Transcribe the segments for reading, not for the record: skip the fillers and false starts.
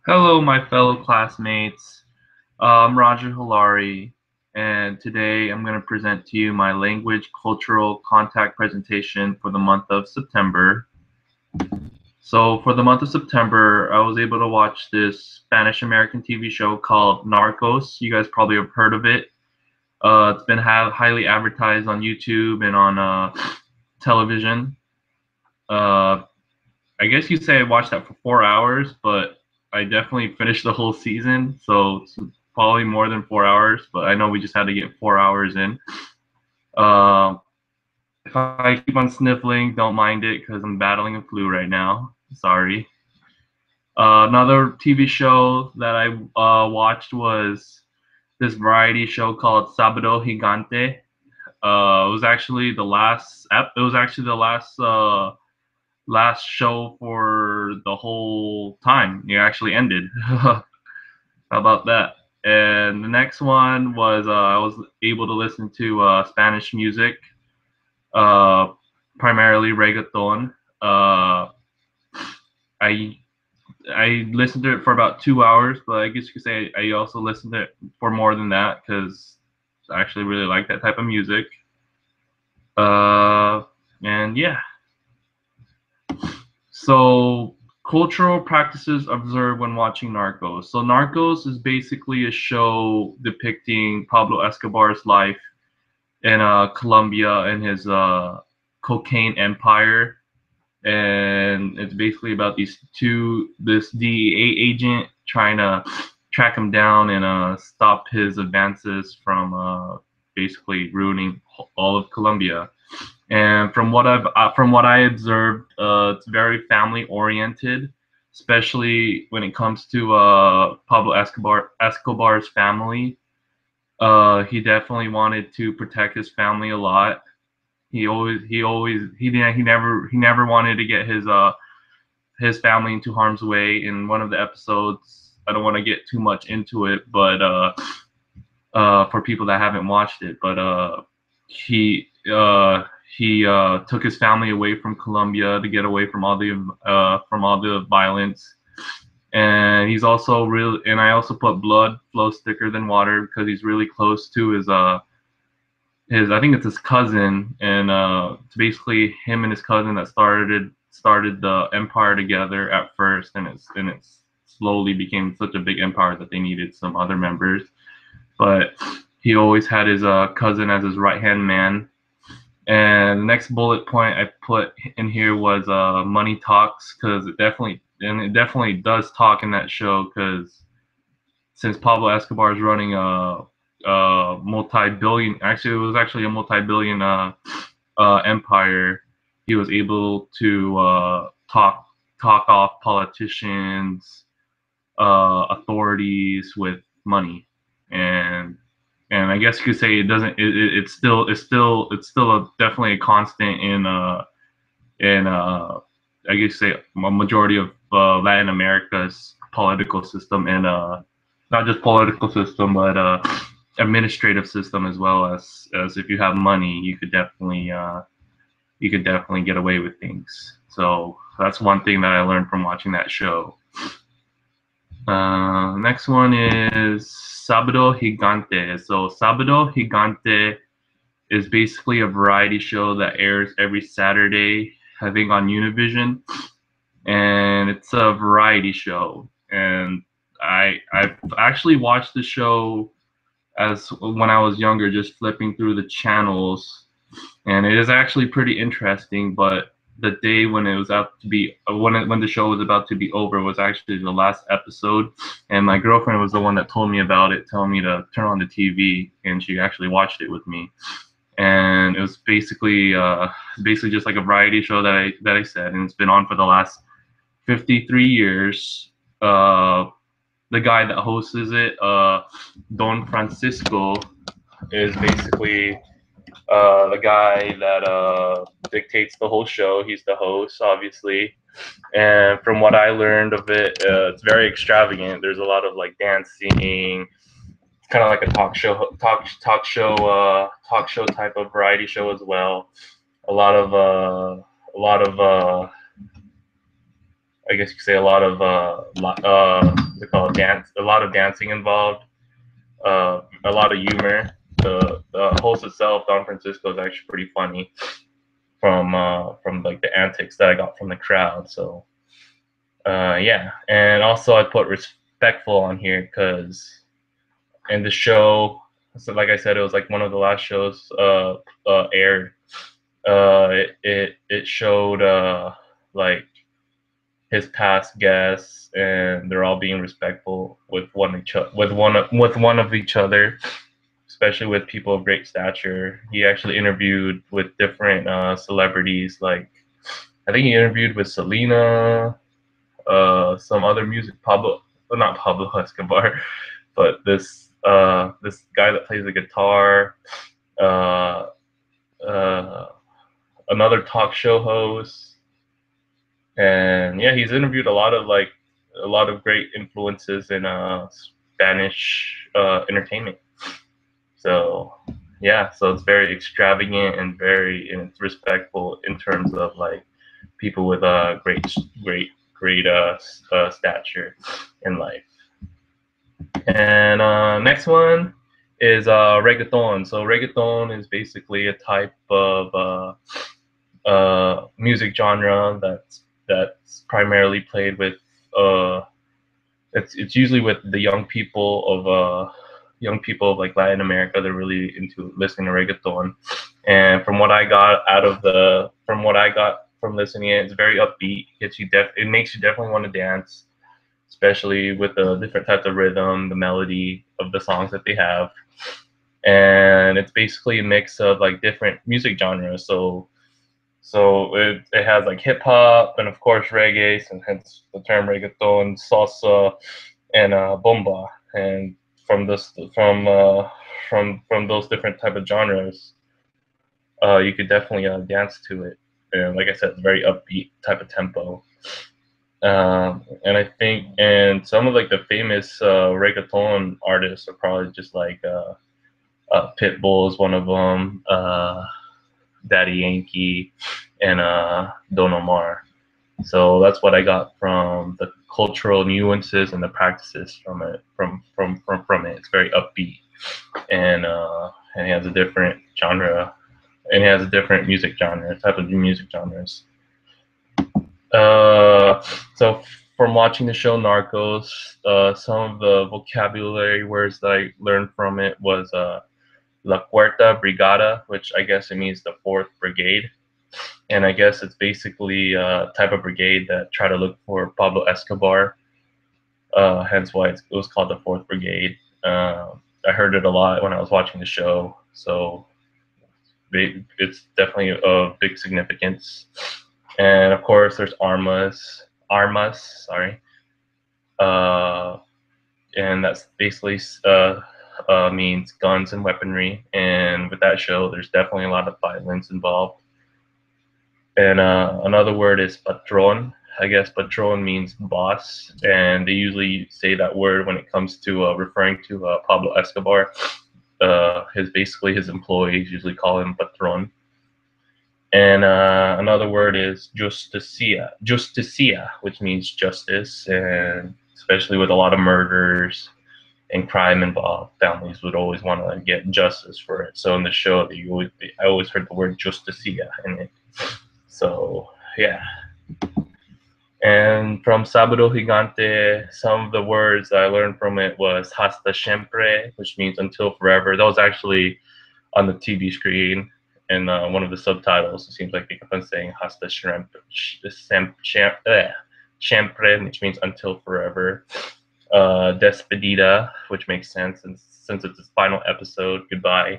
Hello, my fellow classmates. I'm Roger Hilari, and today I'm going to present to you my language cultural contact presentation for the month of September. So, for the month of September, I was able to watch this Spanish American TV show called Narcos. You guys probably have heard of it. It's been highly advertised on YouTube and on television. Uh, I guess you say I watched that for 4 hours, but I definitely finished the whole season, so it's probably more than 4 hours. But I know we just had to get 4 hours in. Uh, if I keep on sniffling, don't mind it because I'm battling a flu right now. Sorry. Another TV show that I watched was this variety show called Sábado Gigante. It was actually the last. It was actually the last show for the whole time. It actually ended. How about that? And the next one was I was able to listen to Spanish music, uh, primarily reggaeton. Uh, I I listened to it for about 2 hours, but I guess you could say I also listened to it for more than that because I actually really like that type of music. Uh, and yeah, so, cultural practices observed when watching Narcos. So, Narcos is basically a show depicting Pablo Escobar's life in Colombia and his cocaine empire. And it's basically about this DEA agent trying to track him down and stop his advances from basically ruining all of Colombia. And from what I observed, it's very family oriented, especially when it comes to Pablo Escobar's family. He definitely wanted to protect his family a lot. He never wanted to get his family into harm's way. In one of the episodes, I don't want to get too much into it, but for people that haven't watched it, but he uh, he took his family away from Colombia to get away from all the violence. And he's also real. And I also put blood flows thicker than water because he's really close to his I think it's his cousin, and it's basically him and his cousin that started the empire together at first, and it's slowly became such a big empire that they needed some other members. But he always had his cousin as his right hand man. And the next bullet point I put in here was money talks because it definitely does talk in that show because since Pablo Escobar is running a multi-billion, actually it was actually a multi-billion empire, he was able to talk off politicians, authorities with money, and I guess you could say it doesn't. It's still definitely a constant in I guess say a majority of Latin America's political system and not just political system but administrative system as well as if you have money you could definitely get away with things. So that's one thing that I learned from watching that show. Next one is Sábado Gigante. So Sábado Gigante is basically a variety show that airs every Saturday, I think on Univision, and it's a variety show. And I've actually watched the show as when I was younger, just flipping through the channels, and it is actually pretty interesting. But the day when it was about to be when the show was about to be over was actually the last episode, and my girlfriend was the one that told me about it, telling me to turn on the TV, and she actually watched it with me. And it was basically just like a variety show that I said, and it's been on for the last 53 years. The guy that hosts it, Don Francisco, is basically the guy that dictates the whole show. He's the host, obviously. And from what I learned of it, it's very extravagant. There's a lot of like dancing, kind of like a talk show type of variety show as well. A lot of I guess you could say a lot of what's it called, a lot of dancing involved, a lot of humor. The host itself, Don Francisco, is actually pretty funny from like the antics that I got from the crowd. So yeah, and also I put respectful on here because in the show, so like I said, it was like one of the last shows aired. It showed like his past guests, and they're all being respectful with one of each other, especially with people of great stature. He actually interviewed with different celebrities, like I think he interviewed with Selena, some other music, Pablo, well, not Pablo Escobar, but this guy that plays the guitar, uh, uh, another talk show host, and yeah, he's interviewed a lot of great influences in Spanish entertainment. So yeah, so it's very extravagant and it's respectful in terms of like people with great stature in life. And next one is reggaeton. So reggaeton is basically a type of music genre that's primarily played with uh, it's usually with the young people of like Latin America. They're really into listening to reggaeton, and from what I got from listening to it, it's very upbeat. It makes you definitely want to dance, especially with the different types of rhythm, the melody of the songs that they have, and it's basically a mix of like different music genres. So it has like hip hop and of course reggae, and hence the term reggaeton, salsa, and bomba. And from this from those different type of genres, you could definitely dance to it. And like I said, it's very upbeat type of tempo. And I think and some of like the famous reggaeton artists are probably just like Pitbull is one of them. Daddy Yankee, and Don Omar. So that's what I got from the cultural nuances and the practices from it. From it, it's very upbeat, and it has a different genre, and it has a different music genre, type of music genres. So from watching the show Narcos, some of the vocabulary words that I learned from it was La Cuarta Brigada, which I guess it means the Fourth Brigade, and I guess it's basically a type of brigade that try to look for Pablo Escobar. Hence why it was called the Fourth Brigade. I heard it a lot when I was watching the show, so it's definitely of big significance. And of course, there's armas, sorry, uh, and that's basically means guns and weaponry. And with that show, there's definitely a lot of violence involved. And another word is patron. I guess patron means boss, and they usually say that word when it comes to referring to Pablo Escobar. His employees usually call him patron. And another word is justicia, which means justice, and especially with a lot of murders and crime involved, families would always want to get justice for it. So in the show, I always heard the word justicia in it. So yeah. And from Sábado Gigante, some of the words I learned from it was hasta siempre, which means until forever. That was actually on the TV screen in one of the subtitles. It seems like they kept on saying hasta siempre, which means until forever. Despedida, which makes sense since it's the final episode, goodbye.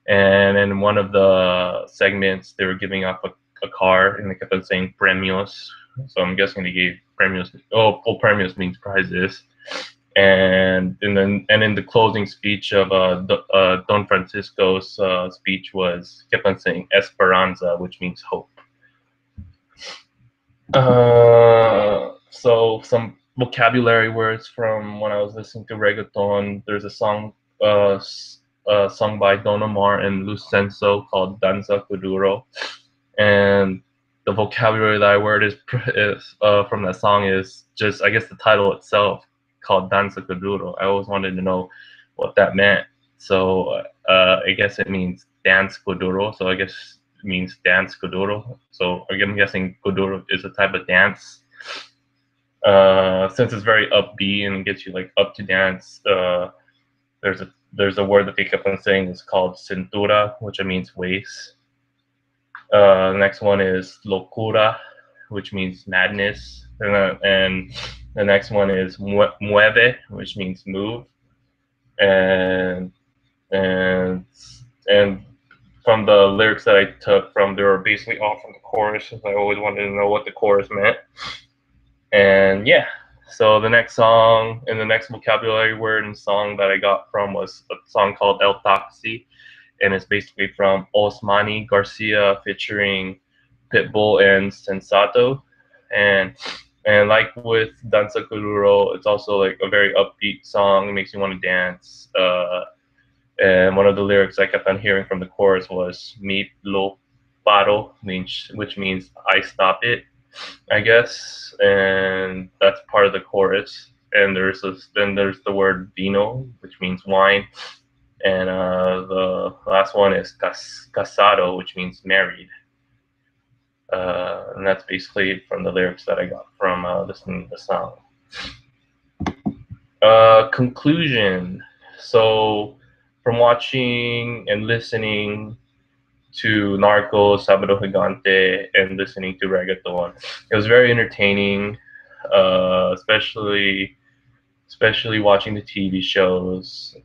And in one of the segments, they were giving off a car, and they kept on saying premios. So I'm guessing they gave premios. Oh, well, premios means prizes. And in the closing speech of Don Francisco's speech kept on saying esperanza, which means hope. So some vocabulary words from when I was listening to reggaeton. There's a song sung by Don Omar and Lucenzo called Danza Kuduro, and the vocabulary that I word is from that song is just, I guess, the title itself, called Danza Kuduro. I always wanted to know what that meant. So I guess it means dance kuduro. So I guess it means dance kuduro. So I'm guessing kuduro is a type of dance. Since it's very upbeat and gets you like up to dance, there's a word that they kept on saying is called cintura, which means waist. The next one is locura, which means madness, and the next one is mueve, which means move, and and and from the lyrics that I took from, they were basically all from the chorus. I always wanted to know what the chorus meant, and yeah. So the next song and the next vocabulary word and song that I got from was a song called El Taxi, and it's basically from Osmani Garcia featuring Pitbull and Sensato, and like with Danza Kuduro, it's also like a very upbeat song. It makes you want to dance. And one of the lyrics I kept on hearing from the chorus was "Mi lo paro," which means I stop it, I guess, and that's part of the chorus. And then there's the word vino, which means wine, and the last one is casado, which means married. And that's basically from the lyrics that I got from listening to the song. Conclusion. So, from watching and listening to Narcos, Sabado Gigante, and listening to reggaeton, it was very entertaining, especially watching the TV shows.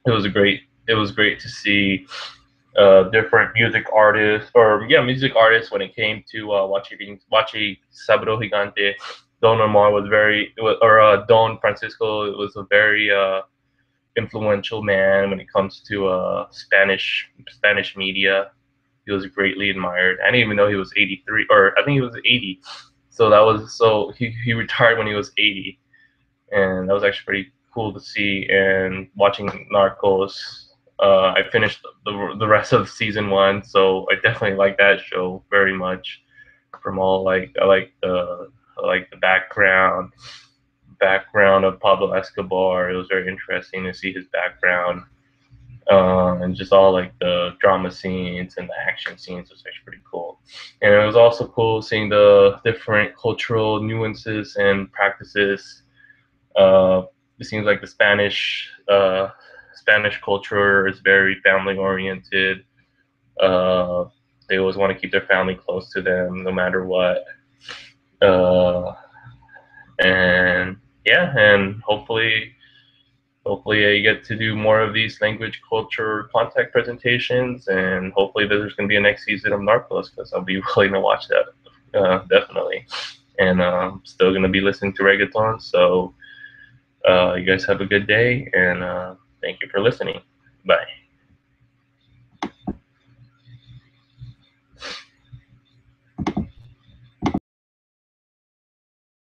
It was great to see different music artists when it came to watching Sabado Gigante. Don Omar was Don Francisco was a very influential man when it comes to Spanish media. He was greatly admired. I didn't even know he was 83, or I think he was 80. So he retired when he was 80, and that was actually pretty cool to see. And watching Narcos, I finished the rest of season one, so I definitely like that show very much. From all like I like the background of Pablo Escobar. It was very interesting to see his background, and just all like the drama scenes and the action scenes was actually pretty cool. And it was also cool seeing the different cultural nuances and practices. It seems like the Spanish culture is very family oriented. Uh, they always want to keep their family close to them no matter what. Uh, and yeah, and hopefully I get to do more of these language culture contact presentations, and hopefully there's going to be a next season of Narcos, because I'll be willing to watch that, definitely. And still going to be listening to reggaeton. So you guys have a good day, and thank you for listening. Bye.